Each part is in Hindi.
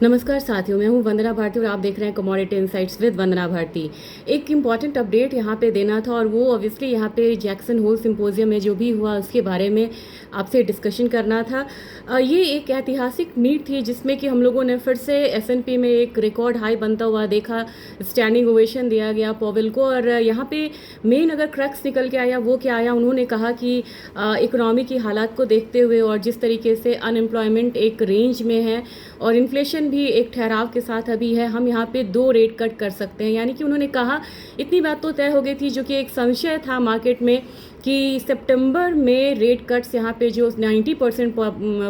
नमस्कार साथियों, मैं हूं वंदना भारती और आप देख रहे हैं कमोडिटी इनसाइट्स विद वंदना भारती। एक इम्पॉर्टेंट अपडेट यहां पे देना था और वो ऑब्वियसली यहां पे जैक्सन होल सिंपोजियम में जो भी हुआ उसके बारे में आपसे डिस्कशन करना था। ये एक ऐतिहासिक मीट थी जिसमें कि हम लोगों ने फिर से S&P में एक रिकॉर्ड हाई बनता हुआ देखा। स्टैंडिंग ओवेशन दिया गया पॉवेल को और यहाँ पे मेन अगर क्रक्स निकल के आया वो क्या आया, उन्होंने कहा कि इकोनॉमी की हालात को देखते हुए और जिस तरीके से अनएम्प्लॉयमेंट एक रेंज में है और इन्फ्लेशन भी एक ठहराव के साथ अभी है, हम यहाँ पे 2 रेट कट कर सकते हैं। यानी कि उन्होंने कहा इतनी बात तो तय हो गई थी, जो कि एक संशय था मार्केट में कि सितंबर में रेट कट्स यहाँ पे जो 90%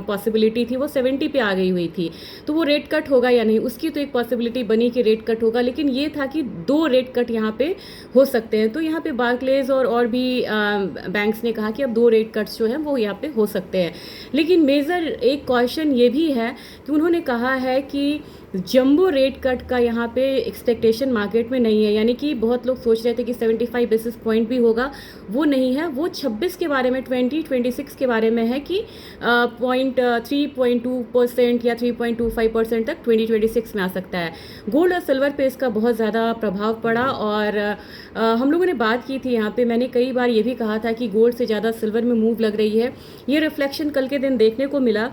पॉसिबिलिटी थी वो 70 पे आ गई हुई थी। तो वो रेट कट होगा या नहीं, उसकी तो एक पॉसिबिलिटी बनी कि रेट कट होगा, लेकिन ये था कि 2 रेट कट यहाँ पे हो सकते हैं। तो यहाँ पे बार्कलेज और भी बैंक्स ने कहा कि अब 2 रेट कट्स जो हैं वो यहाँ पे हो सकते हैं। लेकिन मेजर एक क्वेश्चन ये भी है कि उन्होंने कहा है कि जंबो रेट कट का यहाँ पे एक्सपेक्टेशन मार्केट में नहीं है। यानी कि बहुत लोग सोच रहे थे कि 75 बेसिस पॉइंट भी होगा, वो नहीं है। वो 26 के बारे में 2026 के बारे में है कि 3.2% या 3.25% तक 2026 में आ सकता है। गोल्ड और सिल्वर पे इसका बहुत ज़्यादा प्रभाव पड़ा और हम लोगों ने बात की थी यहाँ पे, मैंने कई बार ये भी कहा था कि गोल्ड से ज़्यादा सिल्वर में मूव लग रही है। ये रिफ्लेक्शन कल के दिन देखने को मिला।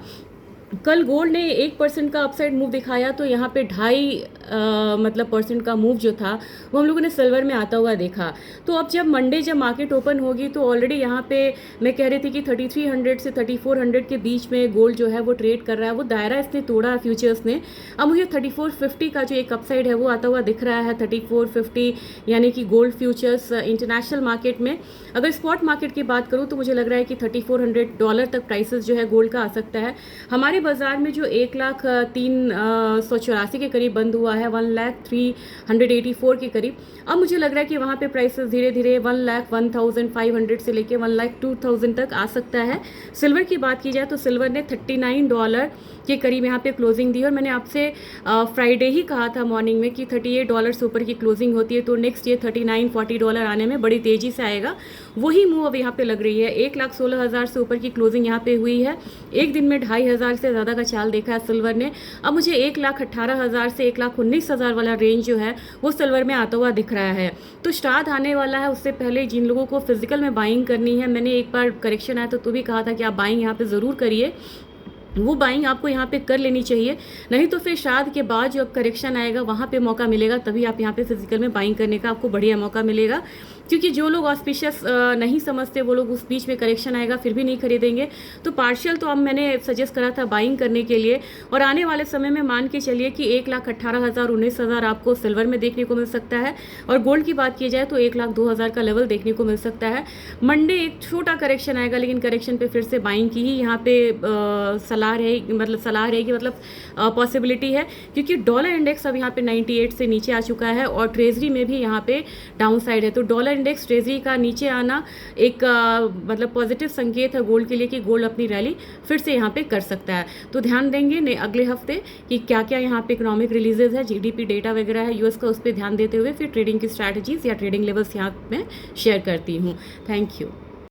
कल गोल्ड ने 1% का अपसाइड मूव दिखाया, तो यहाँ पे 2.5 मतलब परसेंट का मूव जो था वो हम लोगों ने सिल्वर में आता हुआ देखा। तो अब जब मंडे जब मार्केट ओपन होगी तो ऑलरेडी यहाँ पे मैं कह रही थी कि 3300 से 3400 के बीच में गोल्ड जो है वो ट्रेड कर रहा है। वो दायरा इसने तोड़ा फ्यूचर्स ने। अब मुझे 3450 का जो एक अपसाइड है वो आता हुआ दिख रहा है, 3450, यानी कि गोल्ड फ्यूचर्स इंटरनेशनल मार्केट में। अगर स्पॉट मार्केट की बात करूँ तो मुझे लग रहा है कि $3400 तक प्राइसेस जो है गोल्ड का आ सकता है। हमारे बाजार में जो 1,03,184 के करीब बंद हुआ है, 1,03,184 के करीब। अब मुझे लग रहा है कि वहाँ पे प्राइसेस धीरे धीरे 1,01,500 से लेके 1,02,000 तक आ सकता है। सिल्वर की बात की जाए तो सिल्वर ने $39 के करीब यहाँ पे क्लोजिंग दी और मैंने आपसे फ्राइडे ही कहा था मॉर्निंग में कि $38 से ऊपर की क्लोजिंग होती है तो नेक्स्ट ये $39-40 आने में बड़ी तेज़ी से आएगा। वही मूव अब यहाँ पे लग रही है। 1,16,000 से ऊपर की क्लोजिंग यहाँ पे हुई है। एक दिन में 2,500 से ज़्यादा का चाल देखा है सिल्वर ने। अब मुझे 1,18,000 से 1,19,000 वाला रेंज जो है वो सिल्वर में आता हुआ दिख रहा है। तो स्टार्ट आने वाला है, उससे पहले जिन लोगों को फिजिकल में बाइंग करनी है, मैंने एक बार करेक्शन आया तो भी कहा था कि आप बाइंग यहाँ पे ज़रूर करिए। वो बाइंग आपको यहाँ पे कर लेनी चाहिए, नहीं तो फिर श्राद्ध के बाद जो अब करेक्शन आएगा वहाँ पे मौका मिलेगा, तभी आप यहाँ पे फिजिकल में बाइंग करने का आपको बढ़िया मौका मिलेगा। क्योंकि जो लोग ऑस्पिशियस नहीं समझते वो लोग उस बीच में करेक्शन आएगा फिर भी नहीं खरीदेंगे। तो पार्शियल तो अब मैंने सजेस्ट करा था बाइंग करने के लिए, और आने वाले समय में मान के चलिए कि 1,18,000 19,000 आपको सिल्वर में देखने को मिल सकता है। और गोल्ड की बात की जाए तो 1,02,000 का लेवल देखने को मिल सकता है। मंडे एक छोटा करेक्शन आएगा, लेकिन करेक्शन पे फिर से बाइंग की ही यहाँ पे सलाह रहेगी, मतलब पॉसिबिलिटी है। क्योंकि डॉलर इंडेक्स अब यहाँ पे 98 से नीचे आ चुका है और ट्रेजरी में भी यहाँ पे डाउन साइड है। तो डॉलर इंडेक्स ट्रेजरी का नीचे आना एक मतलब पॉजिटिव संकेत है गोल्ड के लिए कि गोल्ड अपनी रैली फिर से यहाँ पे कर सकता है। तो ध्यान देंगे अगले हफ्ते कि क्या क्या यहाँ पे इकोनॉमिक रिलीजेज है, GDP डेटा वगैरह है US का, उस पर ध्यान देते हुए फिर ट्रेडिंग की स्ट्रैटेजीज या ट्रेडिंग लेवल्स यहाँ मैं शेयर करती हूँ। Thank you.